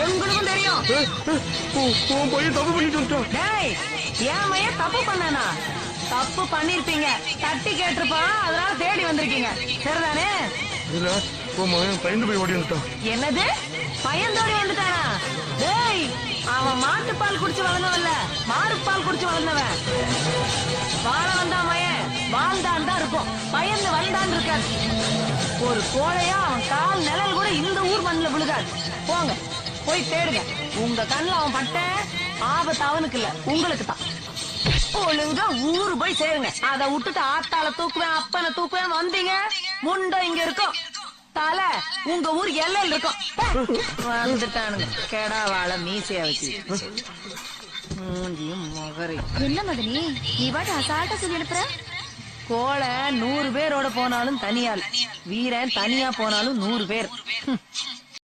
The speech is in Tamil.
எங்களுக்கும் தெரியும். உன் பையன் தப்பு பண்ணிட்டு வந்துட்டான். டேய், என் மையன் தப்பு பண்ணானா? தப்பு பண்ணிருப்பீங்க, தட்டி கேட்டிருப்பான், அதனால தேடி வந்திருக்கீங்க, சரிதானே? இல்ல, உன் மகன் பயந்து போய் ஓடி வந்துட்டான். என்னது, பயந்தோடி வந்துட்டானா? டேய், அவன் மாட்டுப்பால் குடிச்சு வளர்ந்தவன்ல, மாறுப்பால் குடிச்சு வளர்ந்தவன். வாழ வந்தா மயன் வாழ்ந்தான் தான் இருக்கும், பயந்து வந்தான் இருக்காது. ஒரு கோழையா அவன் கால் நிழல் கூட இந்த ஊர் மண்ணில் விழுகாது. போங்க, போய் தேடுங்க. உங்க கண்ணில் அவன் பட்ட ஆபத்து அவனுக்கு இல்ல, உங்களுக்கு தான். ஒழுங்கா ஊரு போய் சேருங்க. அதை விட்டுட்டு ஆத்தால தூக்குவேன், அப்பனை தூக்குவேன் வந்தீங்க, முண்டை இங்க இருக்கும், தலை உங்க ஊர் எல்லையில் இருக்கும். வந்துட்டானுங்க கெடா வாழ மீசையா வச்சு. மூஞ்சியும் மகரை. என்ன மதனி, நீ பாட்டு அசால்ட்டா சொல்லி அனுப்புற? கோழை 100 பேரோட போனாலும் தனியாள், வீரன் தனியா போனாலும் 100 பேர்.